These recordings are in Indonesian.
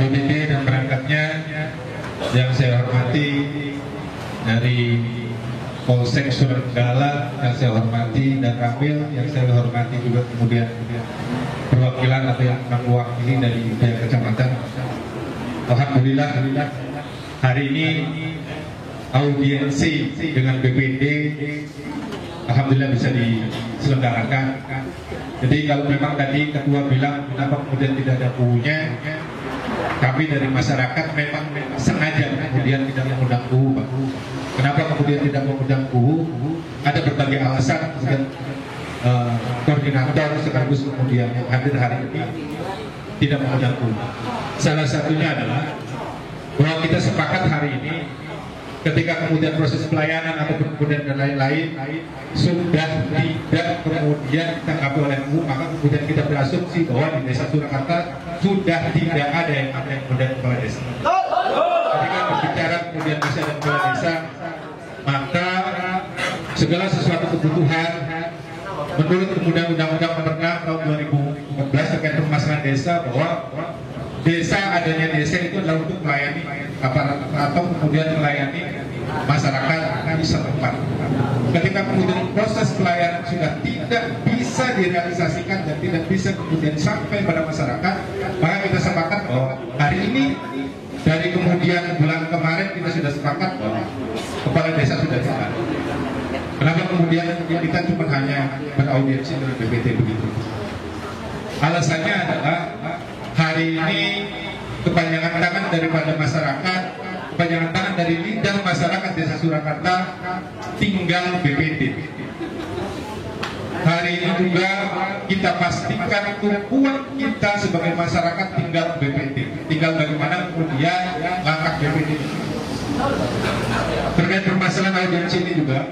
BPD dan perangkatnya yang saya hormati, dari Polsek Surnadala yang saya hormati, dan Ramil yang saya hormati juga, kemudian perwakilan atau yang mewakili dari pihak kecamatan. Alhamdulillah hari ini audiensi dengan BPD alhamdulillah bisa diselenggarakan. Jadi kalau memang tadi ketua bilang kenapa kemudian tidak ada bukunya, kami dari masyarakat memang sengaja kemudian tidak mengundang buku, Pak. Kenapa kemudian tidak mengundang buku? Ada berbagai alasan. Kemudian koordinator sekaligus kemudian yang hadir hari ini tidak mengundang buku. Salah satunya adalah bahwa kita sepakat hari ini ketika kemudian proses pelayanan atau kemudian dan lain-lain sudah tidak kemudian ditanggapi oleh MU, maka kemudian kita berasumsi bahwa di Desa Surakarta sudah tidak ada yang kemudian kepala desa. Ketika berbicara kemudian bisa ada kepala desa, maka segala sesuatu kebutuhan menurut kemudian Undang-Undang Nomor 6 tahun 2014 terkait permasalahan desa, bahwa desa, adanya desa itu adalah untuk melayani atau kemudian melayani masyarakat di setempat. Ketika kemudian proses pelayanan sudah tidak bisa direalisasikan dan tidak bisa kemudian sampai pada masyarakat, maka kita sepakat bahwa hari ini dari kemudian bulan kemarin kita sudah sepakat bahwa kepala desa sudah ada. Kenapa kemudian kita cuma hanya beraudiensi dengan BPT begitu? Alasannya adalah hari ini kepanjangan tangan daripada masyarakat, kepanjangan tangan dari lidah masyarakat Desa Surakarta tinggal BPD. Hari ini juga kita pastikan tumpuan kita sebagai masyarakat tinggal BPD. Tinggal bagaimana kemudian langkah BPD. Terkait permasalahan audiensi ini juga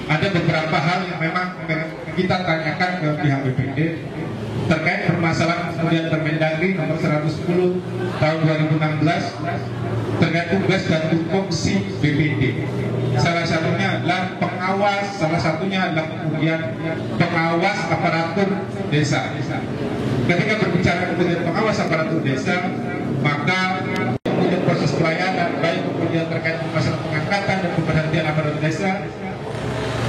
ada beberapa hal yang memang kita tanyakan ke pihak BPD terkait permasalahan kemudian Permendagri nomor 110 tahun 2016 terkait tugas dan tupoksi BPD. Salah satunya adalah pengawas, salah satunya adalah kemudian pengawas aparatur desa. Ketika berbicara kemudian pengawas aparatur desa, maka kemudian proses pelayanan baik kemudian terkait permasalahan pengangkatan dan pemberhentian aparatur desa,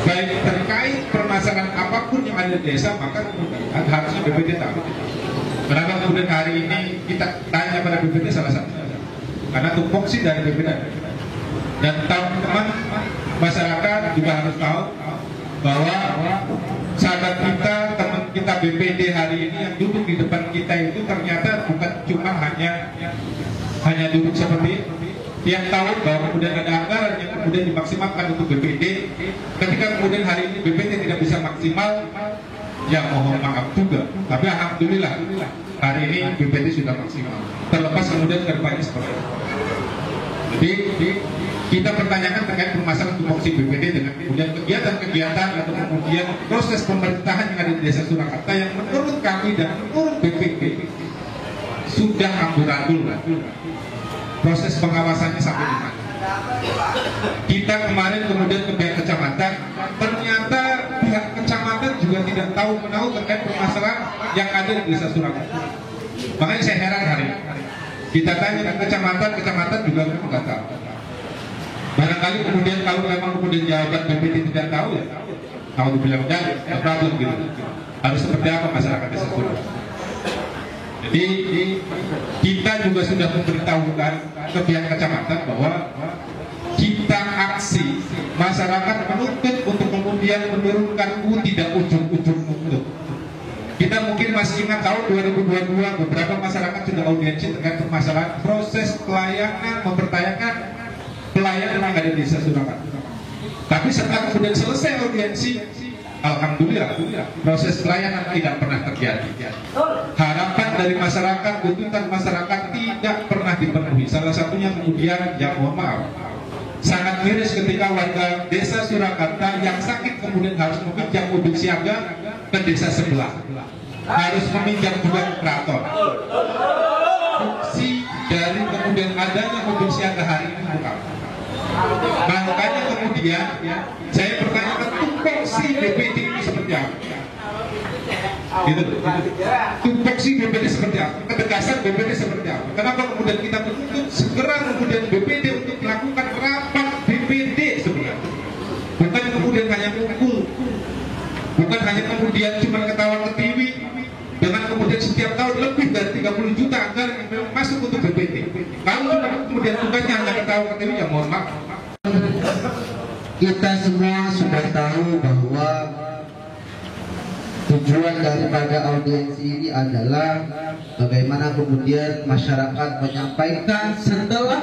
baik terkait permasalahan apapun yang ada di desa, maka harusnya BPD tahu. Kenapa kemudian hari ini kita tanya pada BPD? Salah satunya karena tupoksi dari BPD. Dan teman-teman masyarakat juga harus tahu bahwa sahabat kita, teman kita BPD hari ini yang duduk di depan kita itu ternyata bukan cuma hanya duduk seperti itu. Yang tahu bahwa kemudian ada anggaran yang kemudian dimaksimalkan untuk BPD. Ketika kemudian hari ini BPD tidak bisa maksimal, ya mohon maaf juga. Tapi alhamdulillah hari ini BPD sudah maksimal. Terlepas kemudian kedepannya seperti itu. Jadi kita pertanyakan terkait permasalahan tupoksi BPD dengan kemudian kegiatan-kegiatan atau kemudian proses pemerintahan yang ada di Desa Surakarta yang menurut kami dan menurut BPD sudah amburadul. Proses pengawasannya sampai di mana? Kita kemarin kemudian ke pihak kecamatan, ternyata pihak kecamatan juga tidak tahu menahu terkait permasalahan yang ada di Desa Surakarta. Makanya saya heran hari ini. Kita tanya ke kecamatan juga memang nggak tahu. Barangkali kemudian kalau memang kemudian jawaban BPD tidak tahu, ya tahu bilang dan problem gitu. Harus seperti apa masyarakat Desa Surakarta? Jadi kita juga sudah memberitahukan ke pihak kecamatan bahwa kita aksi masyarakat menuntut untuk kemudian menurunkan tidak ujung-ujung untuk. Kita mungkin masih ingat tahun 2022 beberapa masyarakat sudah audiensi terkait permasalahan proses pelayanan, mempertanyakan pelayanan yang ada di Desa Surakarta. Tapi setelah kemudian selesai audiensi, alhamdulillah proses pelayanan tidak pernah terjadi. Harapan dari masyarakat, tuntutan masyarakat tidak pernah dipenuhi. Salah satunya kemudian yang mohon maaf, sangat miris ketika warga Desa Surakarta yang sakit kemudian harus meminjam mobil siaga ke desa sebelah, harus meminjam juga operator. Fungsi dari kemudian adanya mobil siaga hari ini bukan. Makanya kemudian saya pertanyakan tupoksi BPD ini seperti apa? Gitu loh. Tupoksi BPD seperti apa? Ketegasan BPD seperti apa? Kenapa kemudian kita menuntut segera kemudian BPD untuk melakukan rapat BPD sebenarnya? Bukan kemudian hanya kumpul, bukan hanya kemudian cuma ketawa ke TV, dengan kemudian setiap tahun lebih dari 30 juta anggaran yang memang masuk untuk BPD. Kalau kemudian tugasnya hanya ketawa ke TV, ya mohon maaf. Kita semua sudah tahu bahwa tujuan daripada audiensi ini adalah bagaimana kemudian masyarakat menyampaikan setelah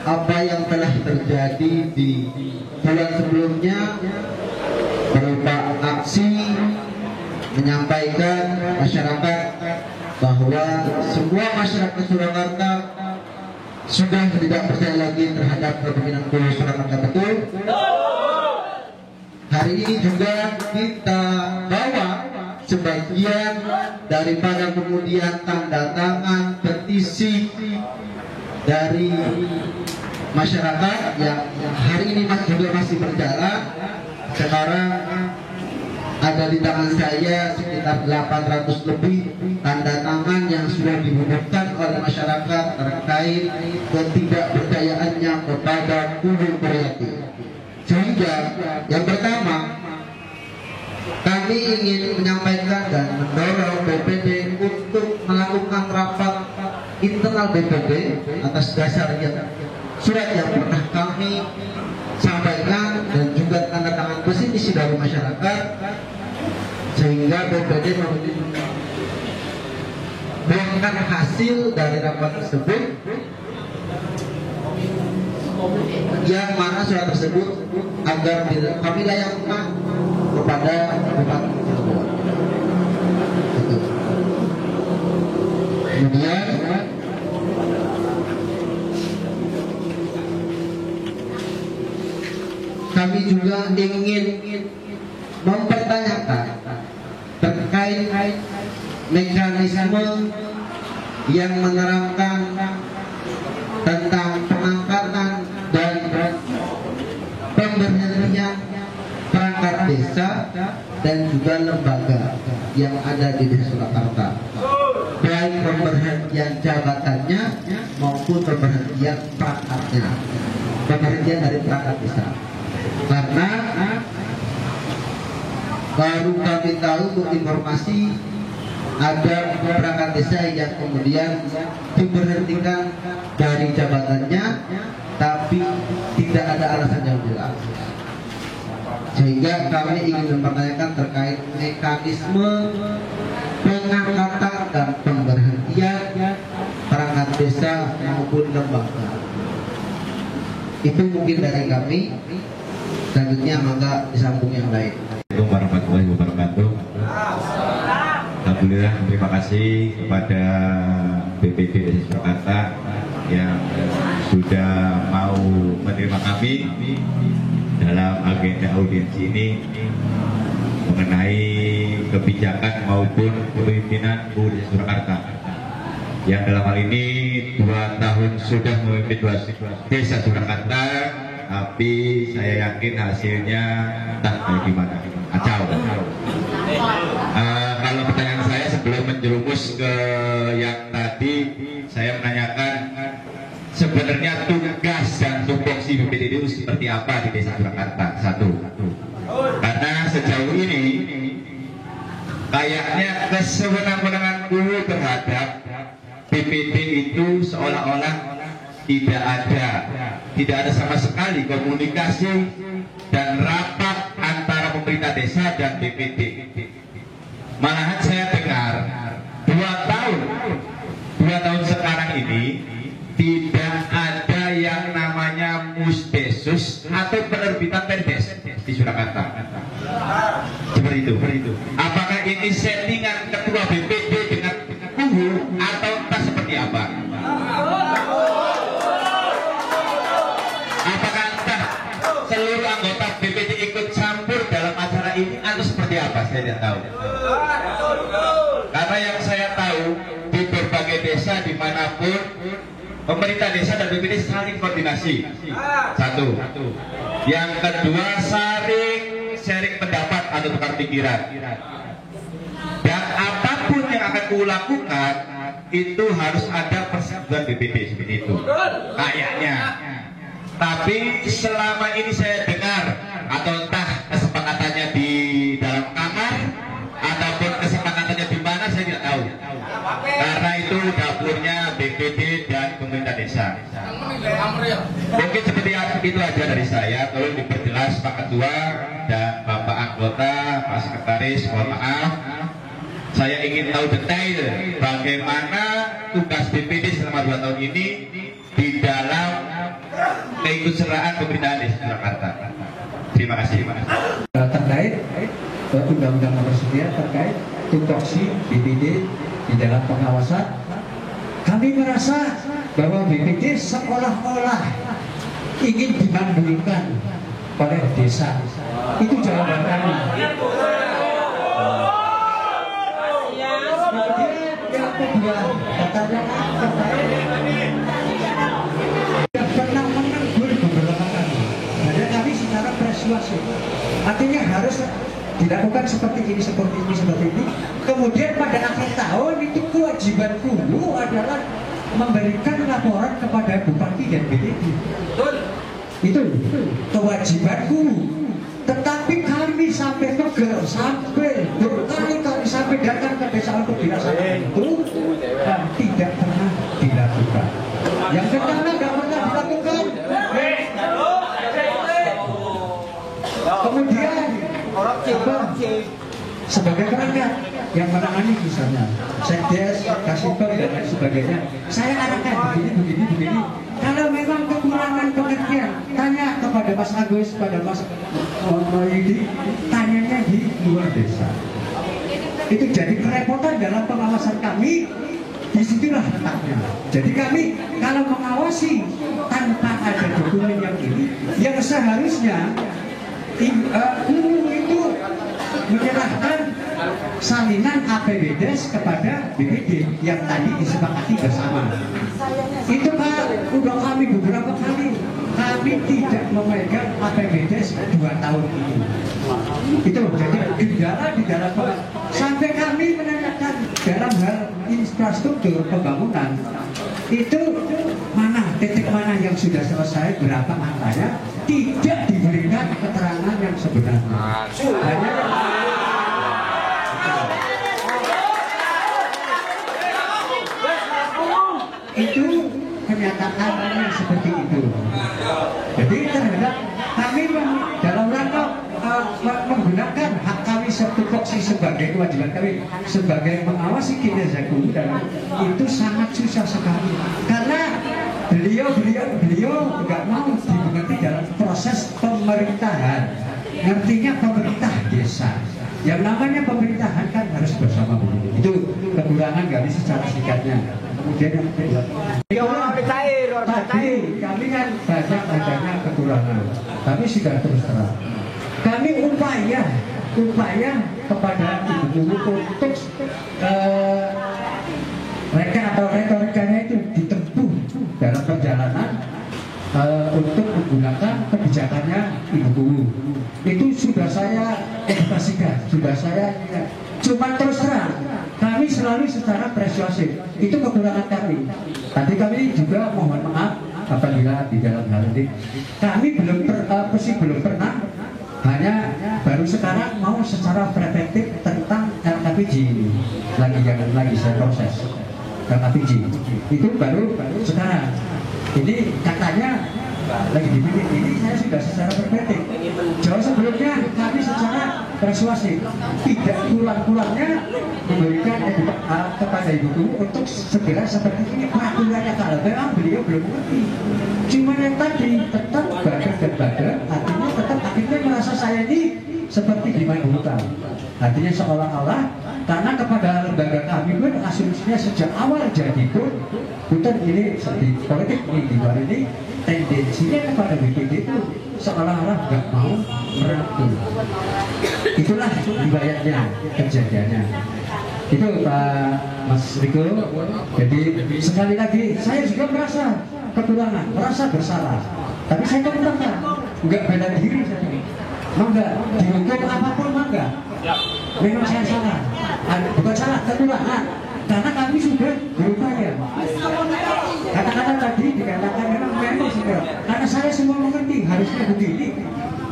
apa yang telah terjadi di bulan sebelumnya berupa aksi, menyampaikan masyarakat bahwa semua masyarakat Surakarta sudah tidak percaya lagi terhadap kepemimpinan Gubernur Surakarta. Betul? Hari ini juga kita bawa sebagian daripada kemudian tanda tangan petisi dari masyarakat yang hari ini juga masih berjalan. Sekarang ada di tangan saya sekitar 800 lebih tanda tangan yang sudah dibubuhkan oleh masyarakat terkait ketidakpercayaannya kepada Kubu Kuryati. Sehingga yang pertama, kami ingin menyampaikan dan mendorong BPD untuk melakukan rapat internal BPD atas dasar surat yang pernah kami sampaikan dan juga tanda tangan petisi dari masyarakat, sehingga BPD membuahkan hasil dari rapat tersebut, yang mana surat tersebut agar kami layangkan kepada Bupati Cirebon. Kemudian kami juga ingin mempertanyakan terkait mekanisme yang menerangkan tentang pengangkatan dan pemberhentian perangkat desa dan juga lembaga yang ada di Desa Surakarta, baik pemberhentian jabatannya maupun pemberhentian perangkatnya, pemberhentian dari perangkat desa. Karena baru kami tahu informasi ada perangkat desa yang kemudian diberhentikan dari jabatannya, tapi tidak ada alasan yang jelas. Sehingga kami ingin mempertanyakan terkait mekanisme pengangkatan dan pemberhentian perangkat desa maupun lembaga. Itu mungkin dari kami. Selanjutnya maka disambung yang lain. Assalamualaikum warahmatullahi wabarakatuh. Alhamdulillah, terima kasih kepada BPD Desa Surakarta yang sudah mau menerima kami dalam agenda audiensi ini mengenai kebijakan maupun kepemimpinan Bu Desa Surakarta, yang dalam hal ini 2 tahun sudah memimpin Desa Surakarta, tapi saya yakin hasilnya entah kayak gimana, kacau. Kalau pertanyaan saya sebelum menjerumus ke yang tadi, saya menanyakan sebenarnya tugas dan tupoksi BPD itu seperti apa di Desa Surakarta? Satu, karena sejauh ini kayaknya kesewenang-wenangan dulu terhadap BPD itu seolah-olah tidak ada sama sekali komunikasi dan rapat antara pemerintah desa dan BPD. Malahan saya dengar 2 tahun sekarang ini tidak ada yang namanya musdesus atau penerbitan perdes di Surakarta. Seperti itu. Apakah ini settingan ketua BPD dengan kubu atau entah seperti apa? Apakah entah seluruh anggota BPD ikut campur dalam acara ini atau seperti apa? Saya tidak tahu. Karena yang saya tahu di berbagai desa dimanapun pemerintah desa dan BPD saling koordinasi. Satu. Yang kedua, sharing pendapat atau tukar pikiran. Dan akan kulakukan itu harus ada persetujuan BPD seperti itu kayaknya. Tapi selama ini saya dengar atau entah kesepakatannya di dalam kamar ataupun kesepakatannya di mana saya tidak tahu, karena itu dapurnya BPD dan pemerintah desa. Mungkin seperti itu aja dari saya. Tolong diperjelas Pak Ketua dan Bapak Anggota, Pak Sekretaris, mohon maaf. Saya ingin tahu detail bagaimana tugas BPD selama 2 tahun ini di dalam keikutsertaan pemerintahan Desa Surakarta. Terima kasih. Terkait Undang-Undang Nomor 9 terkait tupoksi BPD di dalam pengawasan, kami merasa bahwa BPD seolah-olah ingin dimandulkan oleh desa. Itu jawaban kami. Yang kedua, katanya terkait tidak pernah menegur beberapa kali. Jadi kami secara persuasif, artinya harus dilakukan seperti ini. Kemudian pada akhir tahun itu kewajiban dulu adalah memberikan laporan kepada Bupati dan BPD. Itu kewajibanku. Tetapi kami sampai negara, sampai berkali-kali sampai datang ke desa untuk dilaksanakan itu dan tidak pernah dilakukan. Yang pertama tidak pernah dilakukan. Kemudian sebagai kerangka yang menangani misalnya Sekdes, Kasipem dan lain sebagainya, saya arahkan begini. Kalau memang kekurangan pengertian, tanya kepada Mas Agus, pada Mas Yudi, tanyanya di luar desa. Itu jadi kerepotan dalam pengawasan kami. Disitulah letaknya. Jadi kami kalau mengawasi tanpa ada dokumen yang ini, yang seharusnya itu menyerahkan salinan APBDes kepada BPD yang tadi disepakati bersama. Itu Pak, udah kami beberapa kali kami tidak memegang APBDes 2 tahun ini. Itu jadi kendala di dalam sampai kami menanyakan dalam hal infrastruktur pembangunan itu mana titik mana yang sudah selesai, berapa angkanya, tidak diberikan keterangan yang sebenarnya. Hanya itu kenyataannya seperti itu. Jadi terhadap kami dalam rangka menggunakan hak kami tupoksi sebagai kewajiban kami sebagai mengawasi kinerja guru dan itu sangat susah sekali karena beliau nggak mau dimengerti dalam proses pemerintahan. Ngertinya pemerintah desa. Yang namanya pemerintahan kan harus bersama begitu. Itu kekurangan kami secara singkatnya. Kemudian yang kedua, tadi kami kan banyak adanya kekurangan. Kami sudah terus terang. Kami upaya kepada ibu guru untuk mereka atau retorikanya itu ditempuh dalam perjalanan untuk menggunakan kebijakannya ibu guru. Itu sudah saya edukasikan, sudah saya ingat. Cuma terus terang, kami selalu secara persuasif. Itu kekurangan kami. Tadi kami juga mohon maaf apabila di dalam hal ini kami belum pernah, hanya baru sekarang mau secara preventif tentang LKPJ ini lagi saya proses LKPJ itu baru sekarang. Ini katanya lagi dibikin, ini saya sudah secara preventif. Jauh sebelumnya kami secara persuasif tidak pulang-pulangnya memberikan kepada ibu guru untuk segera seperti ini peraturannya. Kalau memang beliau belum mengerti, cuma yang tadi tetap badan, artinya tetap akhirnya merasa saya ini seperti dimandulkan. Artinya seolah-olah karena kepada lembaga kami pun asumsinya sejak awal jadi pun putar ini seperti politik ini di luar ini tendensinya kepada BPD itu seolah-olah nggak mau merangkul. Itulah riwayatnya, kejadiannya. Itu Pak Mas Riko. Jadi sekali lagi saya juga merasa kekurangan, merasa bersalah. Tapi saya katakan nggak bela diri saya. Enggak, dihukum apapun enggak. Memang saya salah, bukan salah, kekurangan. Karena kami sudah berupaya. Kata-kata tadi dikatakan memang sudah. Karena saya semua mengerti harusnya begini.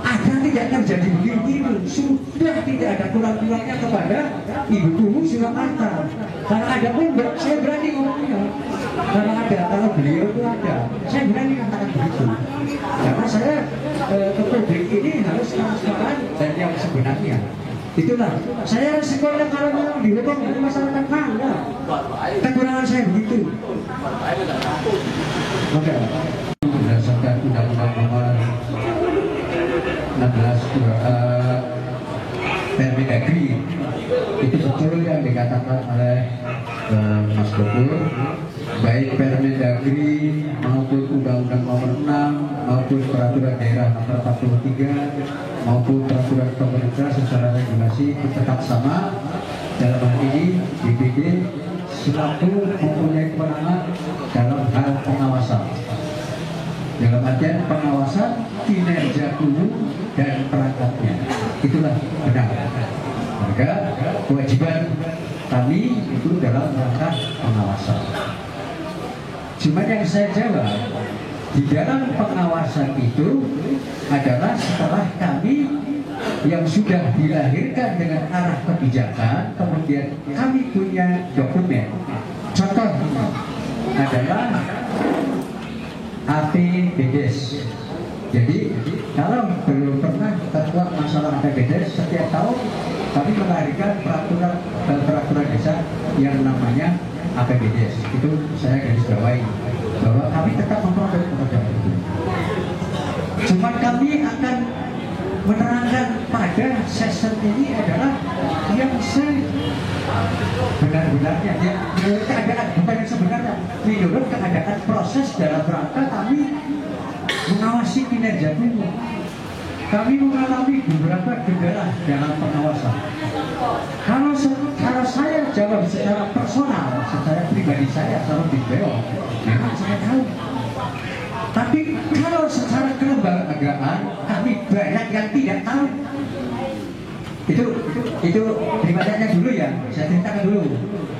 Agar tidak terjadi begini, sudah tidak ada kurang-kurangnya kepada Ibu Guru Surakarta. Kalau ada pun saya berani ngomongnya. Kalau beliau itu ada, saya berani katakan begitu. Karena saya ke publik ini harus transparan dan yang sebenarnya. Itulah, saya resikonya kalau memang dihukum dari masyarakat mana? Kekurangan saya begitu. Maka berdasarkan Undang-Undang Nomor 16 Permendagri, itu betul yang dikatakan oleh Mas Gopur, baik Permendagri maupun Undang-Undang Nomor 6 maupun Peraturan Daerah Nomor 43 maupun Peraturan Pemerintah secara regulasi tetap sama. Dalam hal ini BPD selaku mempunyai kewenangan dalam hal pengawasan. Dalam artian pengawasan kinerja guru dan perangkatnya. Itulah benar. Maka kewajiban kami itu dalam rangka pengawasan. Cuma yang saya jawab, di dalam pengawasan itu adalah setelah kami yang sudah dilahirkan dengan arah kebijakan, kemudian kami punya dokumen. Contoh adalah APBDes. Jadi kalau belum pernah terkuat masalah APBDes, setiap tahun kami melahirkan peraturan desa yang namanya APBDes. Itu saya garis bawahi bahwa kami tetap memproses pekerjaan itu. Cuma kami akan menerangkan pada session ini adalah yang sebenar-benarnya, ya, menurut keadaan, bukan yang sebenarnya, menurut keadaan proses dalam rangka kami mengawasi kinerja guru. Kami mengalami beberapa kendala dalam pengawasan. Kalau saya jawab secara personal, secara pribadi saya, kalau di beliau, memang saya tahu. Tapi kalau secara kelembagaan, kami banyak yang tidak tahu. Itu pribadinya dulu ya, saya ceritakan dulu.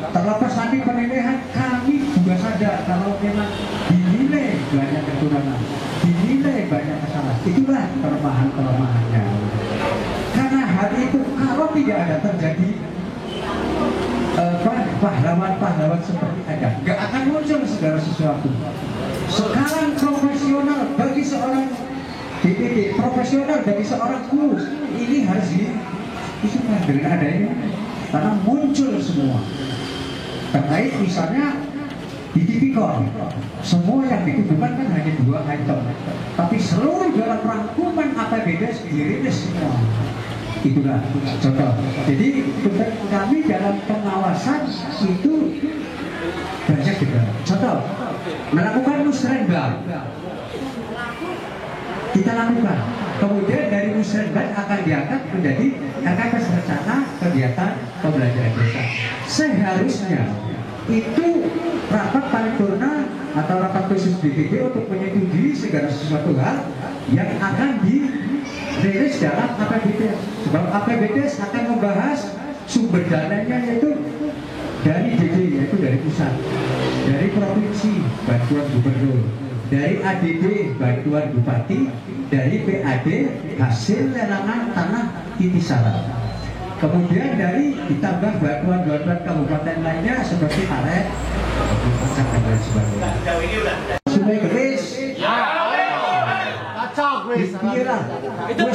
Terlepas nanti penilaian, kami juga sadar kalau memang dinilai banyak kekurangan, dinilai banyak kesalahan. Itulah kelemahan-kelemahannya. Karena hal itu kalau tidak ada terjadi pahlawan-pahlawan seperti ada, nggak akan muncul segala sesuatu. Sekarang profesional bagi seorang DPD, profesional bagi seorang guru, ini harus itu dengan adanya karena muncul semua terkait misalnya di tipikor semua yang dituduhkan kan hanya 2 item, tapi seluruh dalam rangkuman APBDes dirilis semua. Itulah contoh. Jadi kami dalam pengawasan itu banyak juga. Contoh, melakukan musrenbang kita lakukan. Kemudian dari musrenbang akan diangkat menjadi RKPS rencana kegiatan pembelajaran desa. Seharusnya itu rapat paripurna atau rapat khusus BPD untuk menyetujui segala sesuatu hal yang akan dirilis dalam APBDes. Sebab APBDes akan membahas sumber dananya yaitu dari DD, yaitu dari pusat, dari provinsi bantuan gubernur, dari ADB bantuan bupati, dari PAD hasil lelangan tanah Intisara. Kemudian dari ditambah bantuan-bantuan kabupaten lainnya seperti Paret, dan sebagainya. Sungai Keris, Dikira itu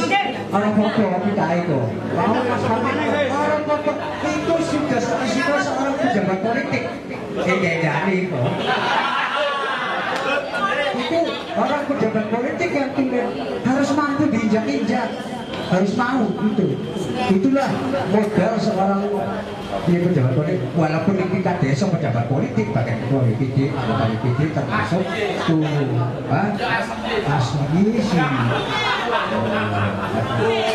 orang foto kita itu. Orang foto itu sudah seorang pejabat politik. Itu orang pejabat politik yang harus mampu diinjak-injak, harus mau itu. Itulah modal seorang pejabat politik. Walaupun di tingkat desa pejabat politik, pakai ketua DPD, anggota DPD termasuk tuh asli sih.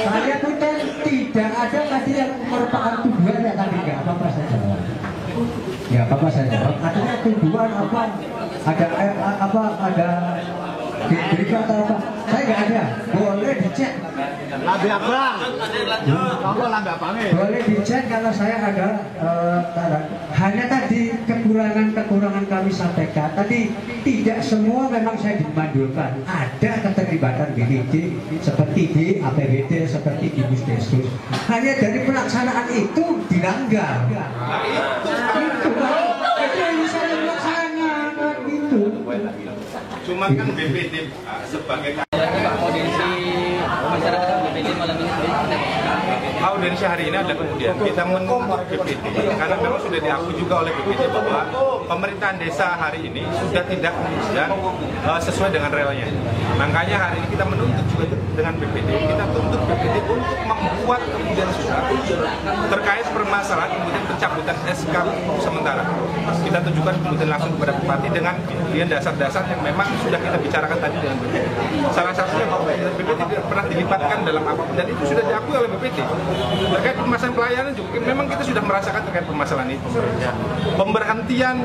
Saya pun kan tidak ada tadi yang merupakan tuduhan ya, tapi nggak apa-apa saya jawab. Ya apa-apa saya jawab. Artinya tuduhan apa? Ada berita atau apa? Saya nggak ada, boleh dicek. Lambe abang. Kamu lambe abangnya. Boleh dicek kalau saya ada hanya tadi kekurangan kami sampaikan. Tadi tidak semua memang saya dimandulkan. Ada keterlibatan BPD seperti di APBD, seperti di Pusdesus. Hanya dari pelaksanaan itu dilanggar. Itu yang saya melaksanakan itu. Cuman kan BPD sebagai Kondisi masyarakat BPD malam ini sendiri. audiensi hari ini adalah kemudian kita menuntut BPD karena memang sudah diakui juga oleh BPD bahwa pemerintahan desa hari ini sudah tidak kemudian sesuai dengan realnya. Makanya hari ini kita menuntut juga dengan BPD, kita tuntut BPD untuk membuat kemudian surat terkait permasalahan kemudian pencabutan SK sementara. Kita tunjukkan kemudian langsung kepada Bupati dengan kemudian dasar-dasar yang memang sudah kita bicarakan tadi dengan BPD. Salah satunya bahwa BPD tidak pernah dilibatkan dalam apapun dan itu sudah diakui oleh BPD. Terkait permasalahan pelayanan juga memang kita sudah merasakan terkait permasalahan itu. Pemberhentian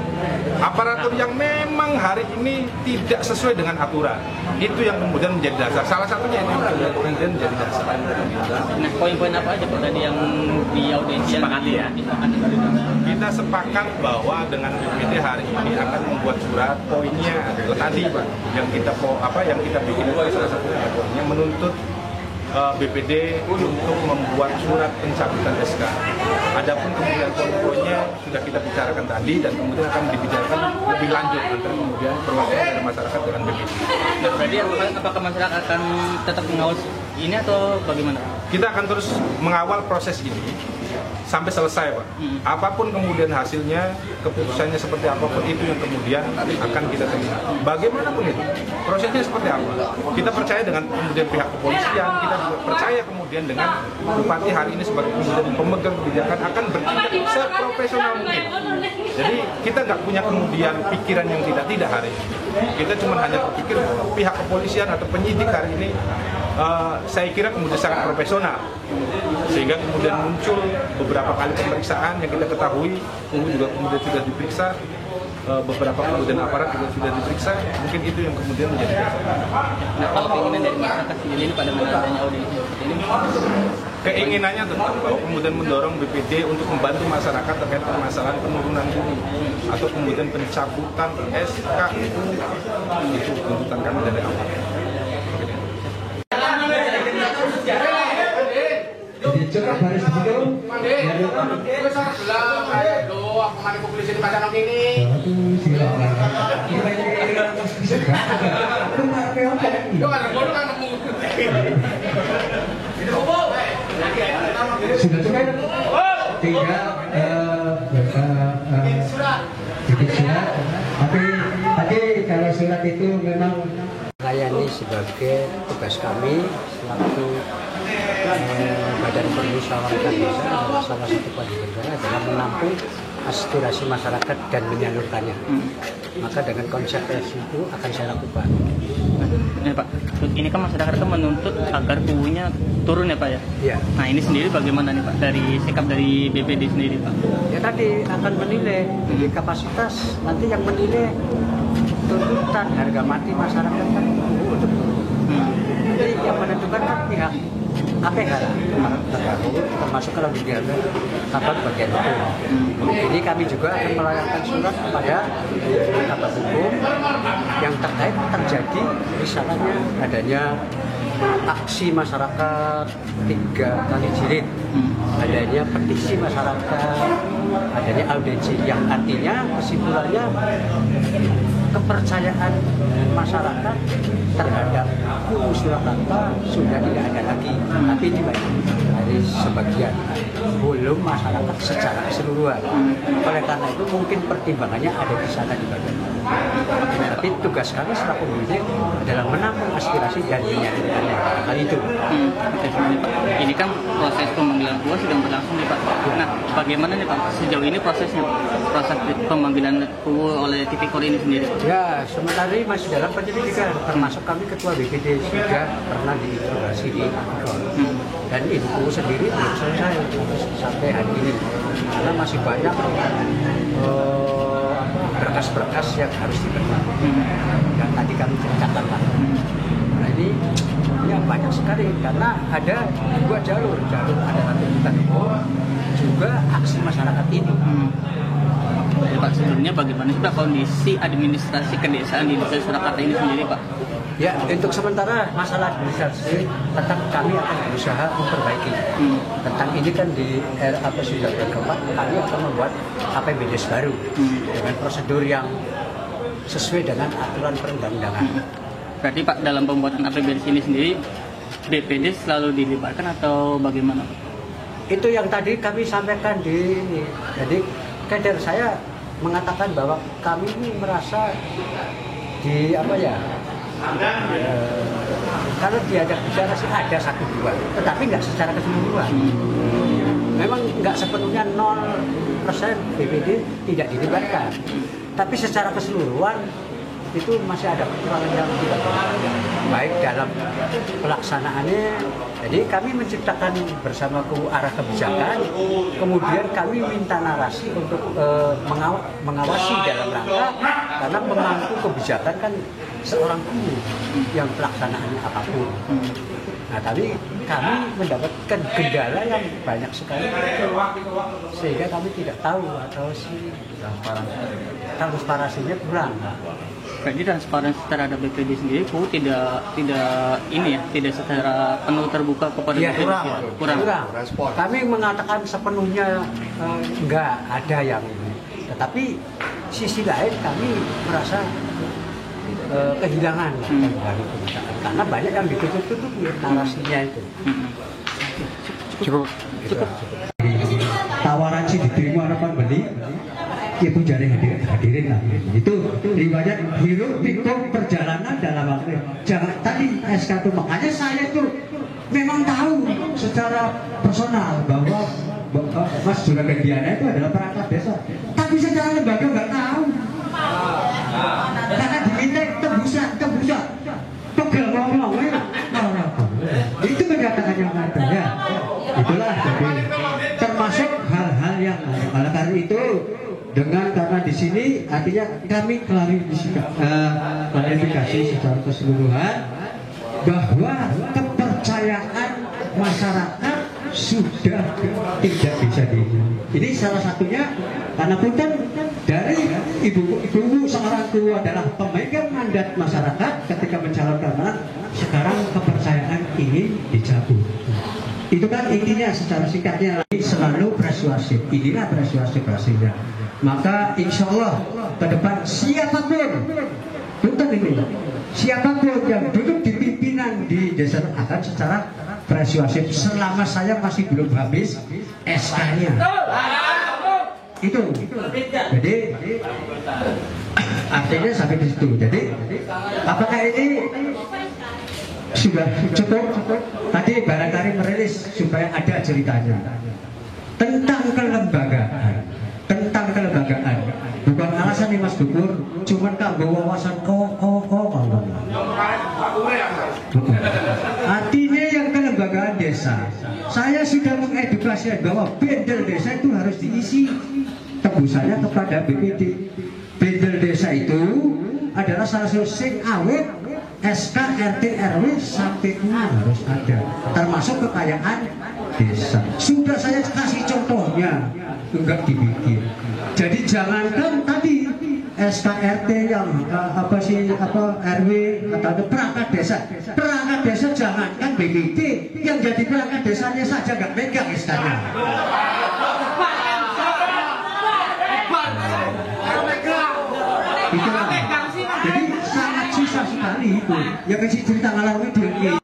aparatur yang memang hari ini tidak sesuai dengan aturan itu yang kemudian menjadi dasar. Salah satunya itu yang kemudian menjadi dasar. Nah, poin-poin apa aja Pak tadi yang di audiensi sepakati ya? Kita sepakat bahwa dengan BPD hari ini akan membuat surat poinnya adalah tadi Pak yang kita bikin itu salah satu poinnya menuntut BPD untuk membuat surat pencabutan SK. Adapun kemudian poin-poinnya sudah kita bicarakan tadi dan kemudian akan dibicarakan lebih lanjut antara kemudian perwakilan dari masyarakat dengan BPD. Nah, berarti apakah masyarakat akan tetap mengawal ini atau bagaimana? Kita akan terus mengawal proses ini sampai selesai Pak. Apapun kemudian hasilnya, keputusannya seperti apapun itu yang kemudian akan kita terima. Bagaimanapun itu, prosesnya seperti apa. Kita percaya dengan kemudian pihak kepolisian, kita juga percaya kemudian dengan Bupati hari ini sebagai kemudian pemegang kebijakan akan bertindak seprofesional mungkin. Jadi kita nggak punya kemudian pikiran yang tidak hari ini. Kita cuma hanya berpikir bahwa pihak kepolisian atau penyidik hari ini saya kira kemudian sangat profesional sehingga kemudian muncul beberapa kali pemeriksaan yang kita ketahui juga kemudian sudah diperiksa beberapa kemudian aparat juga sudah diperiksa, mungkin itu yang kemudian menjadi dasar. Nah, kalau keinginan dari masyarakat sendiri ini pada adanya audiensi ini, keinginannya tetap bahwa kemudian mendorong BPD untuk membantu masyarakat terkait permasalahan penurunan bumi atau kemudian pencabutan SK itu tuntutan kami dari awal. Jadi coba baris di situ. Sudah cukup. Tinggal bikin surat. Tapi kalau surat itu memang Layani sebagai tugas kami selaku Badan Permusyawaratan Desa, salah satu kewajiban saya adalah menampung aspirasi masyarakat dan menyalurkannya. Maka dengan konsekuensi itu akan saya lakukan. Nah, Pak, ini kan masyarakat kan menuntut agar UU-nya turun ya Pak ya? Iya. Nah ini sendiri bagaimana nih Pak dari sikap dari BPD sendiri Pak? Ya tadi akan menilai di kapasitas, nanti yang menilai tuntutan harga mati masyarakat kan UU untuk turun. Jadi yang menentukan kan pihak APH termasuk kalau didiamkan kabar bagian hukum. Jadi kami juga akan melayangkan surat kepada kabar hukum yang terkait terjadi misalnya adanya aksi masyarakat 3 kali jilid, adanya petisi masyarakat, adanya audiensi yang artinya kesimpulannya kepercayaan masyarakat terhadap UU Surakarta sudah tidak ada lagi, tapi ini baik dari sebagian, belum masyarakat secara keseluruhan. Oleh karena itu mungkin pertimbangannya ada di sana di bagian. Tapi tugas kami selaku penyidik adalah menampung aspirasi dan menyalurkannya. Hal itu. Ini kan proses pemanggilan UU sedang berlangsung nih Pak. Nah, bagaimana nih Pak sejauh ini proses pemanggilan UU oleh Tipikor ini sendiri? Ya, sementara ini masih dalam penyelidikan, termasuk kami Ketua BPD sudah pernah diinterogasi di Tipikor. Dan Ibu sendiri belum selesai sampai hari ini, karena masih banyak berkas-berkas yang harus dipenuhi. Dan tadi kami ceritakan lah. Nah ini banyak sekali karena ada dua jalur ada tuntutan umum juga aksi masyarakat ini. Jadi Pak, sebelumnya bagaimana sih Pak kondisi administrasi kedesaan di Desa Surakarta ini sendiri Pak? Ya, untuk sementara masalah administrasi tetap kami akan berusaha memperbaiki. Tentang ini kan di sudah keempat kami akan membuat APBDes baru dengan prosedur yang sesuai dengan aturan perundang-undangan. Berarti Pak, dalam pembuatan APBDes ini sendiri BPD selalu dilibatkan atau bagaimana? Itu yang tadi kami sampaikan di ini. Jadi kader saya mengatakan bahwa kami ini merasa di kalau diajak bicara sih ada 1-2, tetapi nggak secara keseluruhan. Memang nggak sepenuhnya 0% BPD tidak dilibatkan, tapi secara keseluruhan itu masih ada kekurangan yang tidak baik dalam pelaksanaannya. Jadi kami menciptakan bersama arah kebijakan, kemudian kami minta narasi untuk mengawasi dalam rangka karena pemangku kebijakan kan seorang guru yang pelaksanaannya apapun. Nah, tapi kami mendapatkan kendala yang banyak sekali sehingga kami tidak tahu atau transparansinya kurang. Jadi transparansi terhadap BPD sendiri tidak secara penuh terbuka kepada BPD. Kurang. Kami mengatakan sepenuhnya enggak ada yang ini. Tetapi sisi lain kami merasa kehilangan karena banyak yang ditutup narasinya itu. Cukup. Tawaran sih diterima orang beli, itu jadi hadirin lah. Itu riwayat hirup pikuk perjalanan dalam waktu. Jangan tadi SK itu, makanya saya itu memang tahu secara personal bahwa Mas Juragan Diana itu adalah perangkat desa, tapi secara lembaga nggak tahu. Karena diminta tebusan, pegel ngomong, itu kenyataan yang ada ya. Itulah jadi termasuk hal-hal yang oleh karena itu karena di sini artinya kami klarifikasi secara keseluruhan bahwa kepercayaan masyarakat sudah tidak bisa ini salah satunya karena punten dari ibu seorang guru adalah pemegang mandat masyarakat ketika mencalonkan sekarang kepercayaan ini dicabut. Itu kan intinya secara singkatnya selalu persuasif. Inilah persuasif hasilnya. Maka insya Allah ke depan siapapun yang duduk di pimpinan di desa akan secara persuasif selama saya masih belum habis SK-nya. Itu. Jadi artinya sampai di situ. Jadi apakah ini sudah cukup? Tadi barangkali merilis supaya ada ceritanya tentang kelembagaan. Bukan alasan nih Mas Dukur, cuman kanggo wawasan artinya yang kelembagaan desa. Saya sudah mengedukasi bahwa bendel desa itu harus diisi tebusannya kepada BPD. Bendel desa itu adalah salah satu sing awet SK RT RW sampai harus ada, termasuk kekayaan desa. Sudah saya kasih contohnya, enggak dibikin. Jadi jangankan tadi SKRT yang RW atau perangkat desa jangankan BPD yang jadi perangkat desanya saja nggak pegang SK-nya. Itulah. Jadi sangat susah sekali itu. Ya kasih cerita ngalami dia.